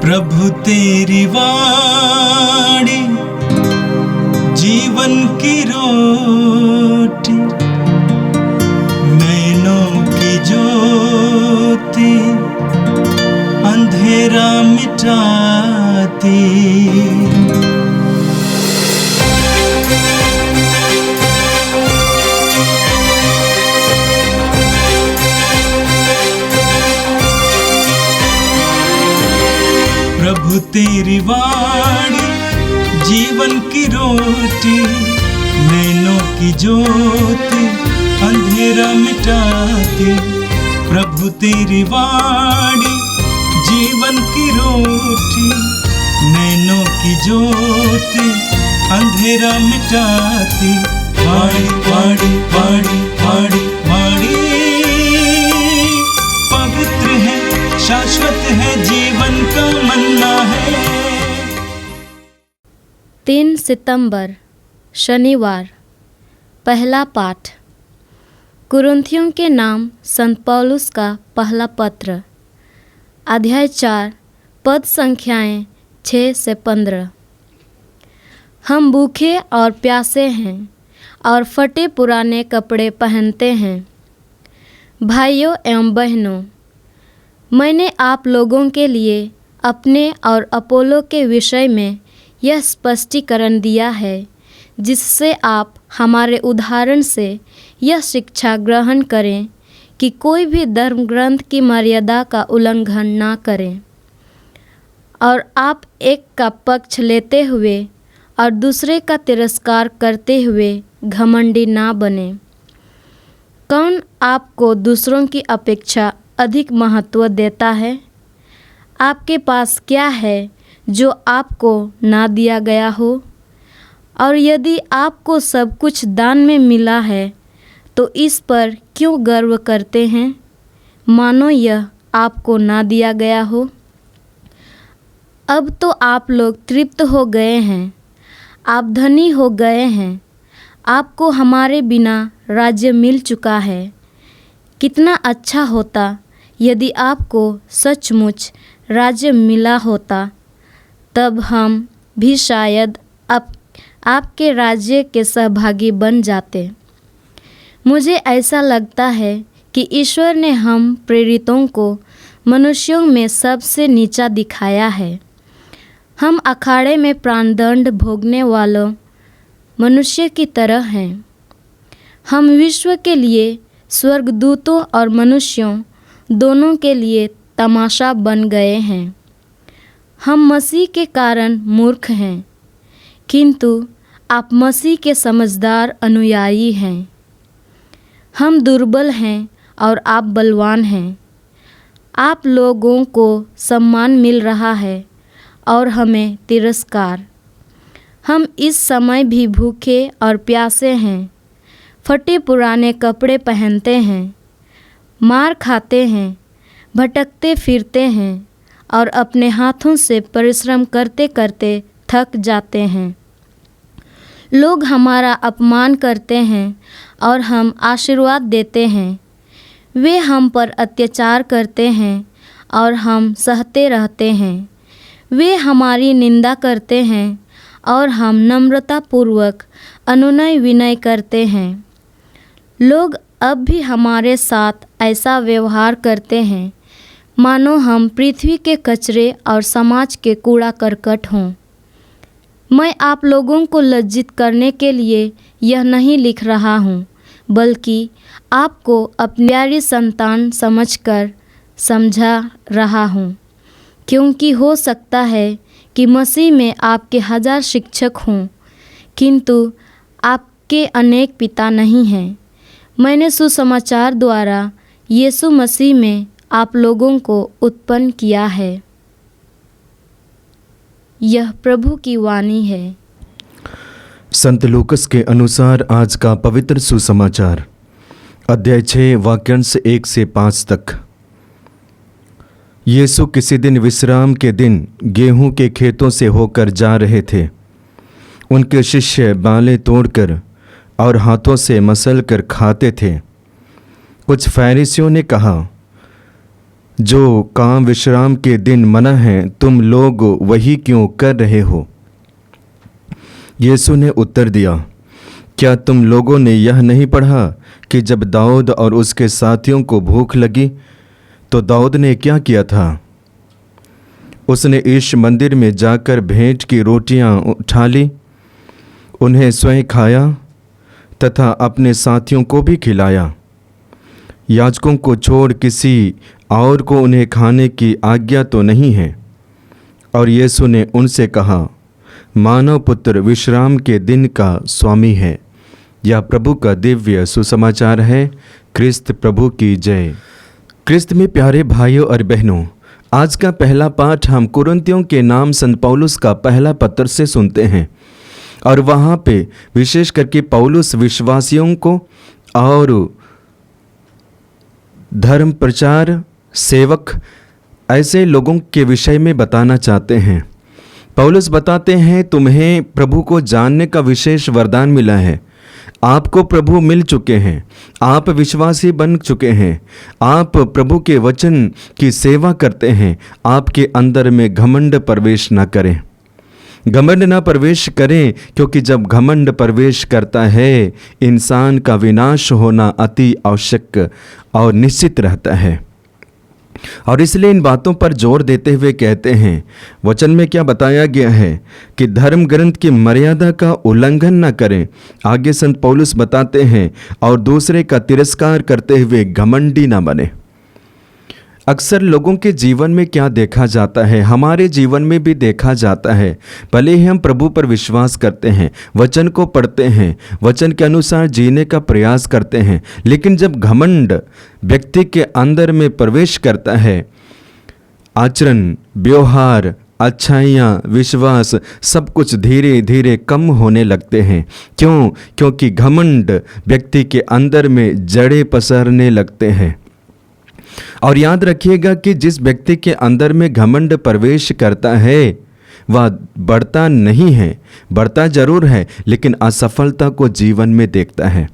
प्रभु तेरी वाणी जीवन की रोटी, नैनों की ज्योति अंधेरा मिटाती। प्रभु तेरी वाणी जीवन की रोटी, नैनों की ज्योति अंधेरा मिटाती। प्रभु तेरी वाणी जीवन की रोटी, नैनों की ज्योति अंधेरा मिटाती। वाणी वाणी वाणी वाणी वाणी पवित्र है, शाश्वत है, जीवन का मन्ना है। 3 सितंबर शनिवार। पहला पाठ कुरिन्थियों के नाम संत पौलुस का पहला पत्र, अध्याय 4, पद संख्याएं 6 से 15। हम भूखे और प्यासे हैं और फटे पुराने कपड़े पहनते हैं। भाइयों एवं बहनों, मैंने आप लोगों के लिए अपने और अपोलो के विषय में यह स्पष्टीकरण दिया है, जिससे आप हमारे उदाहरण से यह शिक्षा ग्रहण करें कि कोई भी धर्म ग्रंथ की मर्यादा का उल्लंघन ना करें, और आप एक का पक्ष लेते हुए और दूसरे का तिरस्कार करते हुए घमंडी ना बने। कौन आपको दूसरों की अपेक्षा अधिक महत्व देता है? आपके पास क्या है जो आपको ना दिया गया हो? और यदि आपको सब कुछ दान में मिला है तो इस पर क्यों गर्व करते हैं, मानो यह आपको ना दिया गया हो? अब तो आप लोग तृप्त हो गए हैं, आप धनी हो गए हैं, आपको हमारे बिना राज्य मिल चुका है। कितना अच्छा होता यदि आपको सचमुच राज्य मिला होता, तब हम भी शायद आपके राज्य के सहभागी बन जाते। मुझे ऐसा लगता है कि ईश्वर ने हम प्रेरितों को मनुष्यों में सबसे नीचा दिखाया है। हम अखाड़े में प्राणदंड भोगने वालों मनुष्य की तरह हैं। हम विश्व के लिए, स्वर्गदूतों और मनुष्यों दोनों के लिए तमाशा बन गए हैं। हम मसीह के कारण मूर्ख हैं, किंतु आप मसीह के समझदार अनुयायी हैं। हम दुर्बल हैं और आप बलवान हैं। आप लोगों को सम्मान मिल रहा है और हमें तिरस्कार। हम इस समय भी भूखे और प्यासे हैं, फटे पुराने कपड़े पहनते हैं, मार खाते हैं, भटकते फिरते हैं और अपने हाथों से परिश्रम करते करते थक जाते हैं। लोग हमारा अपमान करते हैं और हम आशीर्वाद देते हैं। वे हम पर अत्याचार करते हैं और हम सहते रहते हैं। वे हमारी निंदा करते हैं और हम नम्रतापूर्वक अनुनय विनय करते हैं। लोग अब भी हमारे साथ ऐसा व्यवहार करते हैं मानो हम पृथ्वी के कचरे और समाज के कूड़ा करकट हों। मैं आप लोगों को लज्जित करने के लिए यह नहीं लिख रहा हूँ, बल्कि आपको अपनी प्यारी संतान समझकर समझा रहा हूँ, क्योंकि हो सकता है कि मसीह में आपके 1000 शिक्षक हों, किंतु आपके अनेक पिता नहीं हैं। मैंने सुसमाचार द्वारा यीशु मसीह में आप लोगों को उत्पन्न किया है। यह प्रभु की वाणी है। संत लूकस के अनुसार आज का पवित्र सुसमाचार, अध्याय 6 वाक्यांश 1 से 5 तक। यीशु किसी दिन विश्राम के दिन गेहूं के खेतों से होकर जा रहे थे। उनके शिष्य बालें तोड़कर और हाथों से मसल कर खाते थे। कुछ फरीसियों ने कहा, जो काम विश्राम के दिन मना है, तुम लोग वही क्यों कर रहे हो? यीशु ने उत्तर दिया, क्या तुम लोगों ने यह नहीं पढ़ा कि जब दाऊद और उसके साथियों को भूख लगी तो दाऊद ने क्या किया था? उसने ईश मंदिर में जाकर भेंट की रोटियां उठा ली, उन्हें स्वयं खाया तथा अपने साथियों को भी खिलाया। याजकों को छोड़ किसी और को उन्हें खाने की आज्ञा तो नहीं है। और यीशु ने उनसे कहा, मानव पुत्र विश्राम के दिन का स्वामी है। यह प्रभु का दिव्य सुसमाचार है। क्रिस्त प्रभु की जय। क्रिस्त में प्यारे भाइयों और बहनों, आज का पहला पाठ हम कुरिन्थियों के नाम संत पौलुस का पहला पत्र से सुनते हैं। और वहाँ पे विशेष करके पौलुस विश्वासियों को और धर्म प्रचार सेवक ऐसे लोगों के विषय में बताना चाहते हैं। पौलुस बताते हैं, तुम्हें प्रभु को जानने का विशेष वरदान मिला है। आपको प्रभु मिल चुके हैं, आप विश्वासी बन चुके हैं, आप प्रभु के वचन की सेवा करते हैं। आपके अंदर में घमंड प्रवेश न करें, घमंड न प्रवेश करें, क्योंकि जब घमंड प्रवेश करता है इंसान का विनाश होना अति आवश्यक और निश्चित रहता है। और इसलिए इन बातों पर जोर देते हुए कहते हैं, वचन में क्या बताया गया है कि धर्म ग्रंथ की मर्यादा का उल्लंघन न करें। आगे संत पौलुस बताते हैं, और दूसरे का तिरस्कार करते हुए घमंडी न बने। अक्सर लोगों के जीवन में क्या देखा जाता है, हमारे जीवन में भी देखा जाता है। भले ही हम प्रभु पर विश्वास करते हैं, वचन को पढ़ते हैं, वचन के अनुसार जीने का प्रयास करते हैं, लेकिन जब घमंड व्यक्ति के अंदर में प्रवेश करता है, आचरण, व्यवहार, अच्छाइयाँ, विश्वास सब कुछ धीरे धीरे कम होने लगते हैं। क्यों? क्योंकि घमंड व्यक्ति के अंदर में जड़ें पसरने लगते हैं। और याद रखिएगा कि जिस व्यक्ति के अंदर में घमंड प्रवेश करता है वह बढ़ता नहीं है, बढ़ता जरूर है, लेकिन असफलता को जीवन में देखता है।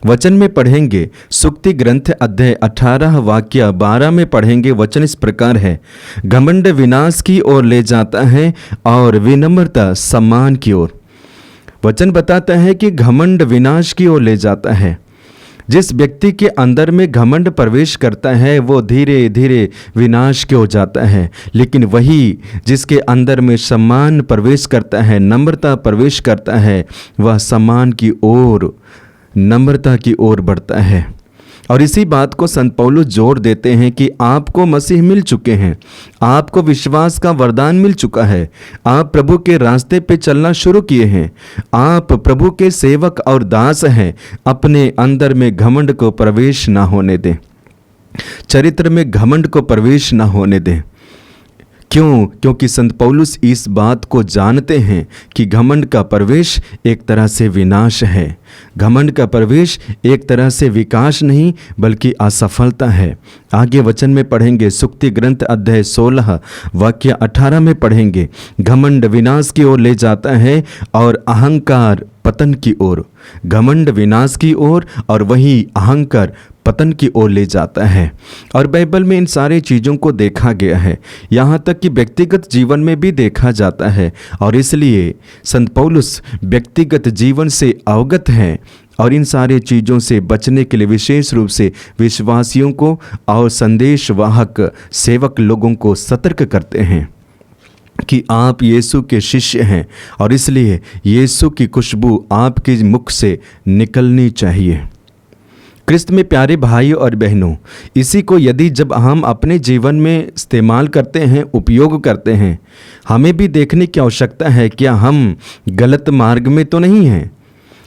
वचन में पढ़ेंगे, सुक्ति ग्रंथ अध्याय 18 वाक्य 12 में पढ़ेंगे। वचन इस प्रकार है, घमंड विनाश की ओर ले जाता है और विनम्रता सम्मान की ओर। वचन बताता है कि घमंड विनाश की ओर ले जाता है। जिस व्यक्ति के अंदर में घमंड प्रवेश करता है वो धीरे धीरे विनाश की ओर जाता है, लेकिन वही जिसके अंदर में सम्मान प्रवेश करता है, नम्रता प्रवेश करता है, वह सम्मान की ओर, नम्रता की ओर बढ़ता है। और इसी बात को संत पौलुस जोर देते हैं कि आपको मसीह मिल चुके हैं, आपको विश्वास का वरदान मिल चुका है, आप प्रभु के रास्ते पे चलना शुरू किए हैं, आप प्रभु के सेवक और दास हैं। अपने अंदर में घमंड को प्रवेश ना होने दें, चरित्र में घमंड को प्रवेश ना होने दें। क्यों? क्योंकि संत पौलुस इस बात को जानते हैं कि घमंड का प्रवेश एक तरह से विनाश है, घमंड का प्रवेश एक तरह से विकास नहीं बल्कि असफलता है। आगे वचन में पढ़ेंगे, सुक्ति ग्रंथ अध्याय 16 वाक्य 18 में पढ़ेंगे, घमंड विनाश की ओर ले जाता है और अहंकार पतन की ओर। घमंड विनाश की ओर और वही अहंकार पतन की ओर ले जाता है। और बाइबल में इन सारी चीज़ों को देखा गया है, यहाँ तक कि व्यक्तिगत जीवन में भी देखा जाता है। और इसलिए संत पौलुस व्यक्तिगत जीवन से अवगत हैं और इन सारी चीज़ों से बचने के लिए विशेष रूप से विश्वासियों को और संदेशवाहक सेवक लोगों को सतर्क करते हैं कि आप यीशु के शिष्य हैं और इसलिए यीशु की खुशबू आपके मुख से निकलनी चाहिए। क्रिस्त में प्यारे भाइयों और बहनों, इसी को यदि जब हम अपने जीवन में इस्तेमाल करते हैं, उपयोग करते हैं, हमें भी देखने की आवश्यकता है क्या हम गलत मार्ग में तो नहीं हैं।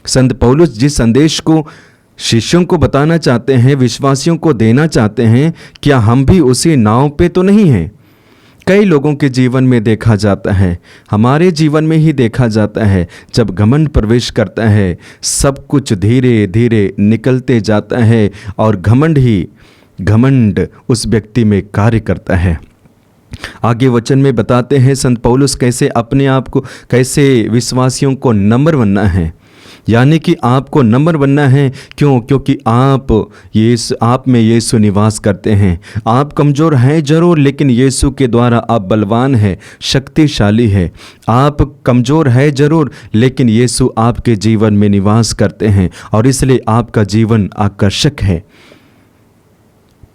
संत पौलुस जिस संदेश को शिष्यों को बताना चाहते हैं, विश्वासियों को देना चाहते हैं, क्या हम भी उसी नाव पे तो नहीं हैं। कई लोगों के जीवन में देखा जाता है, हमारे जीवन में ही देखा जाता है, जब घमंड प्रवेश करता है सब कुछ धीरे धीरे निकलते जाता है और घमंड उस व्यक्ति में कार्य करता है। आगे वचन में बताते हैं संत पौलुस कैसे अपने आप को, कैसे विश्वासियों को नम्र बनना है, यानी कि आपको नंबर बनना है। क्यों? क्योंकि आप में यीशु निवास करते हैं। आप कमज़ोर हैं जरूर, लेकिन यीशु के द्वारा आप बलवान हैं, शक्तिशाली है। आप कमज़ोर है जरूर, लेकिन यीशु आपके जीवन में निवास करते हैं और इसलिए आपका जीवन आकर्षक है।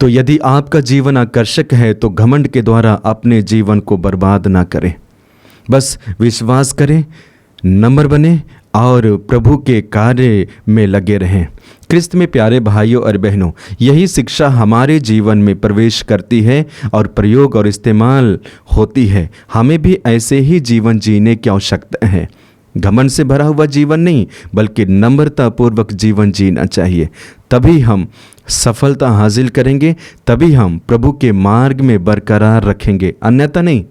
तो यदि आपका जीवन आकर्षक है तो घमंड के द्वारा अपने जीवन को बर्बाद ना करें। बस विश्वास करें, नम्र बने और प्रभु के कार्य में लगे रहें। क्रिस्त में प्यारे भाइयों और बहनों, यही शिक्षा हमारे जीवन में प्रवेश करती है और प्रयोग और इस्तेमाल होती है। हमें भी ऐसे ही जीवन जीने की आवश्यकता है। घमंड से भरा हुआ जीवन नहीं, बल्कि नम्रतापूर्वक जीवन जीना चाहिए। तभी हम सफलता हासिल करेंगे, तभी हम प्रभु के मार्ग में बरकरार रखेंगे, अन्यथा नहीं।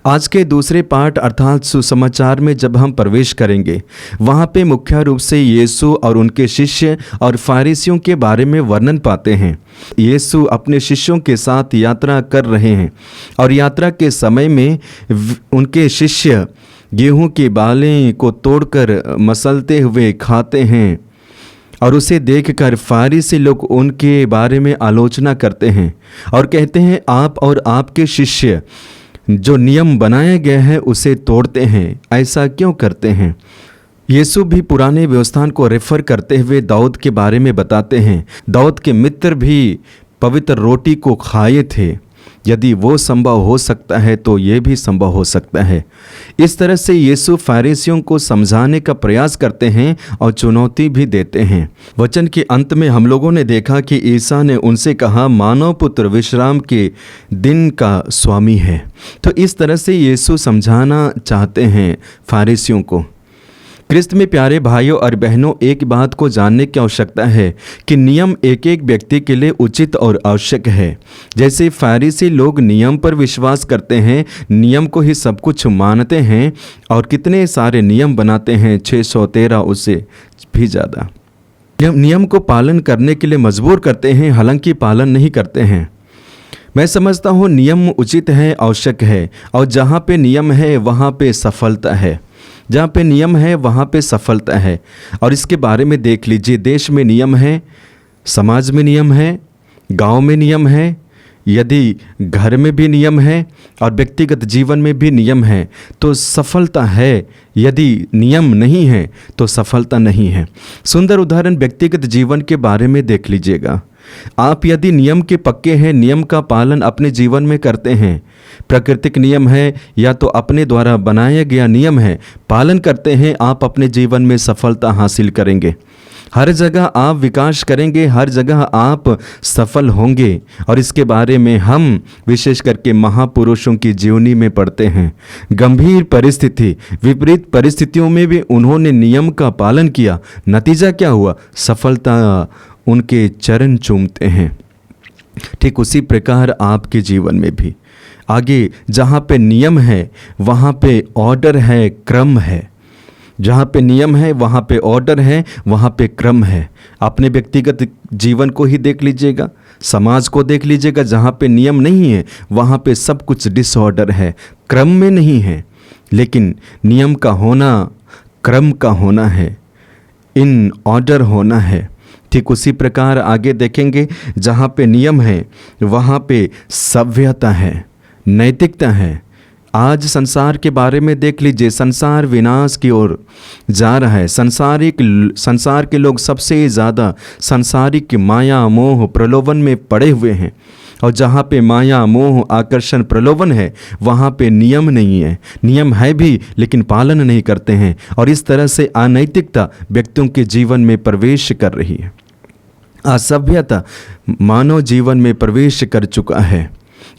आज के दूसरे पाठ अर्थात सुसमाचार में जब हम प्रवेश करेंगे, वहाँ पे मुख्य रूप से यीशु और उनके शिष्य और फारिसियों के बारे में वर्णन पाते हैं। यीशु अपने शिष्यों के साथ यात्रा कर रहे हैं और यात्रा के समय में उनके शिष्य गेहूं के बालें को तोड़कर मसलते हुए खाते हैं और उसे देखकर फारिसी लोग उनके बारे में आलोचना करते हैं और कहते हैं, आप और आपके शिष्य जो नियम बनाया गया है उसे तोड़ते हैं, ऐसा क्यों करते हैं? यीशु भी पुराने व्यवस्था को रेफर करते हुए दाऊद के बारे में बताते हैं। दाऊद के मित्र भी पवित्र रोटी को खाए थे। यदि वो संभव हो सकता है तो ये भी संभव हो सकता है। इस तरह से यीशु फारिसियों को समझाने का प्रयास करते हैं और चुनौती भी देते हैं। वचन के अंत में हम लोगों ने देखा कि ईसा ने उनसे कहा, मानव पुत्र विश्राम के दिन का स्वामी है। तो इस तरह से यीशु समझाना चाहते हैं फारिसियों को। क्रिस्त में प्यारे भाइयों और बहनों, एक बात को जानने की आवश्यकता है कि नियम एक एक व्यक्ति के लिए उचित और आवश्यक है। जैसे फारिसी लोग नियम पर विश्वास करते हैं, नियम को ही सब कुछ मानते हैं और कितने सारे नियम बनाते हैं, 613 उससे भी ज़्यादा नियम को पालन करने के लिए मजबूर करते हैं, हालांकि पालन नहीं करते हैं। मैं समझता हूँ नियम उचित है, आवश्यक है, और जहाँ पे नियम है वहाँ पे सफलता है। जहाँ पे नियम है वहाँ पे सफलता है। और इसके बारे में देख लीजिए, देश में नियम है, समाज में नियम है, गांव में नियम है, यदि घर में भी नियम है और व्यक्तिगत जीवन में भी नियम है तो सफलता है। यदि नियम नहीं है तो सफलता नहीं है। सुंदर उदाहरण व्यक्तिगत जीवन के बारे में देख लीजिएगा। आप यदि नियम के पक्के हैं, नियम का पालन अपने जीवन में करते हैं, प्राकृतिक नियम है या तो अपने द्वारा बनाया गया नियम है, पालन करते हैं, आप अपने जीवन में सफलता हासिल करेंगे। हर जगह आप विकास करेंगे, हर जगह आप सफल होंगे। और इसके बारे में हम विशेष करके महापुरुषों की जीवनी में पढ़ते हैं। गंभीर परिस्थिति, विपरीत परिस्थितियों में भी उन्होंने नियम का पालन किया। नतीजा क्या हुआ? सफलता उनके चरण चूमते हैं। ठीक उसी प्रकार आपके जीवन में भी आगे जहाँ पे नियम है वहाँ पे ऑर्डर है, क्रम है। जहाँ पे नियम है वहाँ पे ऑर्डर है, वहाँ पे क्रम है। अपने व्यक्तिगत जीवन को ही देख लीजिएगा, समाज को देख लीजिएगा। जहाँ पे नियम नहीं है वहाँ पे सब कुछ डिसऑर्डर है, क्रम में नहीं है। लेकिन नियम का होना, क्रम का होना है, इन ऑर्डर होना है। ठीक उसी प्रकार आगे देखेंगे, जहाँ पे नियम है वहाँ पे सभ्यता है, नैतिकता है। आज संसार के बारे में देख लीजिए, संसार विनाश की ओर जा रहा है। संसार के लोग सबसे ज़्यादा सांसारिक माया मोह प्रलोभन में पड़े हुए हैं। और जहाँ पे माया मोह आकर्षण प्रलोभन है वहाँ पे नियम नहीं है। नियम है भी लेकिन पालन नहीं करते हैं, और इस तरह से अनैतिकता व्यक्तियों के जीवन में प्रवेश कर रही है। असभ्यता मानव जीवन में प्रवेश कर चुका है।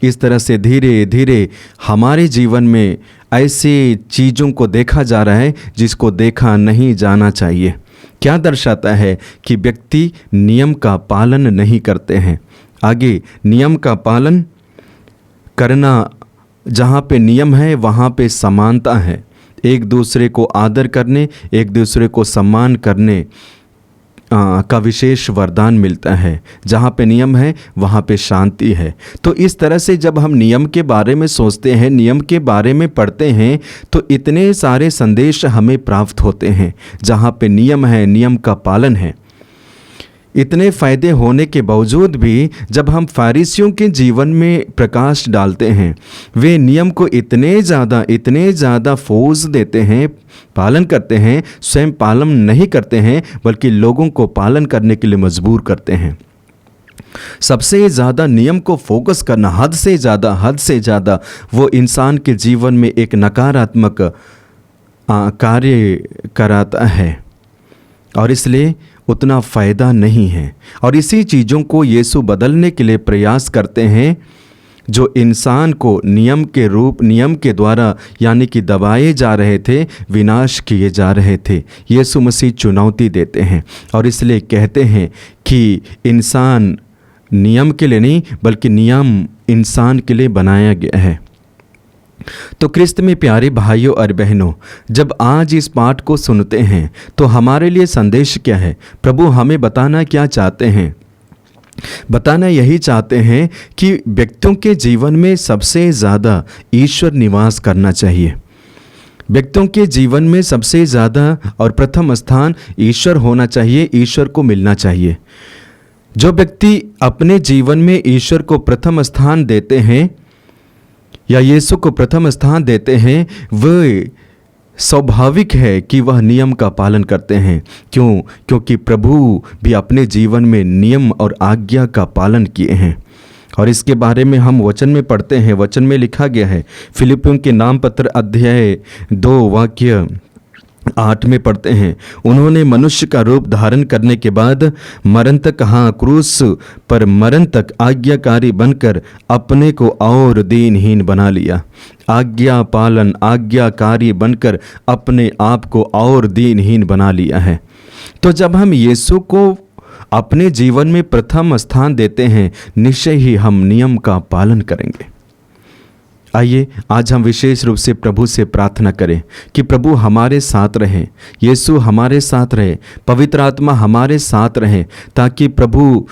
इस तरह से धीरे धीरे हमारे जीवन में ऐसे चीज़ों को देखा जा रहा है जिसको देखा नहीं जाना चाहिए। क्या दर्शाता है कि व्यक्ति नियम का पालन नहीं करते हैं। आगे नियम का पालन करना, जहाँ पे नियम है वहाँ पे समानता है। एक दूसरे को आदर करने, एक दूसरे को सम्मान करने का विशेष वरदान मिलता है। जहाँ पे नियम है वहाँ पे शांति है। तो इस तरह से जब हम नियम के बारे में सोचते हैं, नियम के बारे में पढ़ते हैं, तो इतने सारे संदेश हमें प्राप्त होते हैं। जहाँ पे नियम है, नियम का पालन है, इतने फ़ायदे होने के बावजूद भी जब हम फारिसियों के जीवन में प्रकाश डालते हैं, वे नियम को इतने ज़्यादा फोर्स देते हैं, पालन करते हैं, स्वयं पालन नहीं करते हैं बल्कि लोगों को पालन करने के लिए मजबूर करते हैं। सबसे ज़्यादा नियम को फोकस करना, हद से ज़्यादा वो इंसान के जीवन में एक नकारात्मक कार्य कराता है और इसलिए उतना फ़ायदा नहीं है। और इसी चीज़ों को यीशु बदलने के लिए प्रयास करते हैं, जो इंसान को नियम के द्वारा यानी कि दबाए जा रहे थे, विनाश किए जा रहे थे। यीशु मसीह चुनौती देते हैं और इसलिए कहते हैं कि इंसान नियम के लिए नहीं बल्कि नियम इंसान के लिए बनाया गया है। तो क्रिस्त में प्यारे भाइयों और बहनों, जब आज इस पाठ को सुनते हैं तो हमारे लिए संदेश क्या है? प्रभु हमें बताना क्या चाहते हैं? बताना यही चाहते हैं कि व्यक्तियों के जीवन में सबसे ज़्यादा ईश्वर निवास करना चाहिए। व्यक्तियों के जीवन में सबसे ज़्यादा और प्रथम स्थान ईश्वर होना चाहिए, ईश्वर को मिलना चाहिए। जो व्यक्ति अपने जीवन में ईश्वर को प्रथम स्थान देते हैं या यीशु को प्रथम स्थान देते हैं, वह स्वाभाविक है कि वह नियम का पालन करते हैं। क्यों? क्योंकि प्रभु भी अपने जीवन में नियम और आज्ञा का पालन किए हैं। और इसके बारे में हम वचन में पढ़ते हैं। वचन में लिखा गया है, फिलिपियों के नाम पत्र अध्याय 2 वाक्य 8 में पढ़ते हैं, उन्होंने मनुष्य का रूप धारण करने के बाद मरण तक, हाँ क्रूस पर मरण तक आज्ञाकारी बनकर अपने को और दीनहीन बना लिया। आज्ञा पालन, आज्ञाकारी बनकर अपने आप को और दीनहीन बना लिया है। तो जब हम यीशु को अपने जीवन में प्रथम स्थान देते हैं, निश्चय ही हम नियम का पालन करेंगे। आइए आज हम विशेष रूप से प्रभु से प्रार्थना करें कि प्रभु हमारे साथ रहे, यीशु हमारे साथ रहे, पवित्र आत्मा हमारे साथ रहे, ताकि प्रभु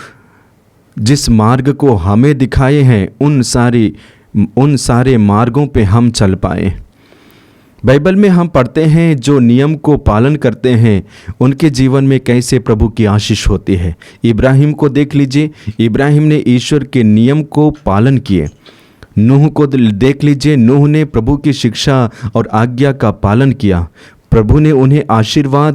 जिस मार्ग को हमें दिखाए हैं उन सारे मार्गों पे हम चल पाए। बाइबल में हम पढ़ते हैं जो नियम को पालन करते हैं उनके जीवन में कैसे प्रभु की आशीष होती है। इब्राहिम को देख लीजिए, इब्राहिम ने ईश्वर के नियम को पालन किए। नूह को देख लीजिए, नूह ने प्रभु की शिक्षा और आज्ञा का पालन किया। प्रभु ने उन्हें आशीर्वाद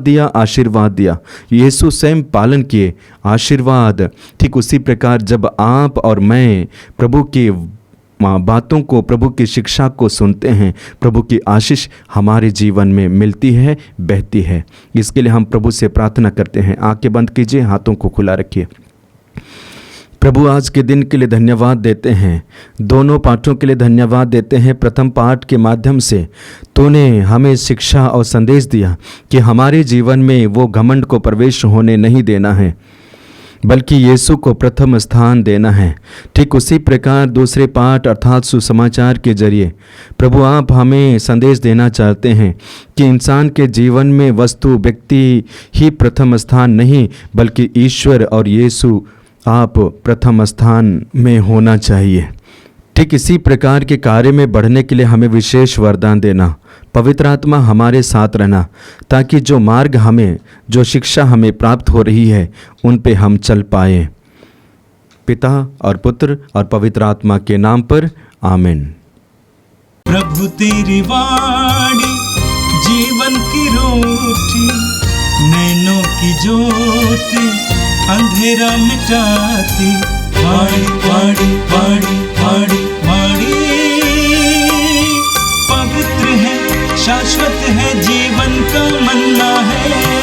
दिया। यीशु स्वयं पालन किए आशीर्वाद। ठीक उसी प्रकार जब आप और मैं प्रभु की बातों को, प्रभु की शिक्षा को सुनते हैं, प्रभु की आशीष हमारे जीवन में मिलती है, बहती है। इसके लिए हम प्रभु से प्रार्थना करते हैं। आंखें बंद कीजिए, हाथों को खुला रखिए। प्रभु आज के दिन के लिए धन्यवाद देते हैं, दोनों पाठों के लिए धन्यवाद देते हैं। प्रथम पाठ के माध्यम से तूने हमें शिक्षा और संदेश दिया कि हमारे जीवन में वो घमंड को प्रवेश होने नहीं देना है, बल्कि यीशु को प्रथम स्थान देना है। ठीक उसी प्रकार दूसरे पाठ अर्थात सुसमाचार के जरिए प्रभु आप हमें संदेश देना चाहते हैं कि इंसान के जीवन में वस्तु, व्यक्ति ही प्रथम स्थान नहीं, बल्कि ईश्वर और यीशु आप प्रथम स्थान में होना चाहिए। ठीक इसी प्रकार के कार्य में बढ़ने के लिए हमें विशेष वरदान देना, पवित्र आत्मा हमारे साथ रहना, ताकि जो मार्ग हमें, जो शिक्षा हमें प्राप्त हो रही है उन पे हम चल पाए। पिता और पुत्र और पवित्र आत्मा के नाम पर आमीन। प्रभु तेरी वाणी जीवन की रोटी, नैनों की ज्योति अंधेरा मिटाती। वाणी वाणी वाणी वाणी वाणी पवित्र है, शाश्वत है, जीवन का मन्ना है।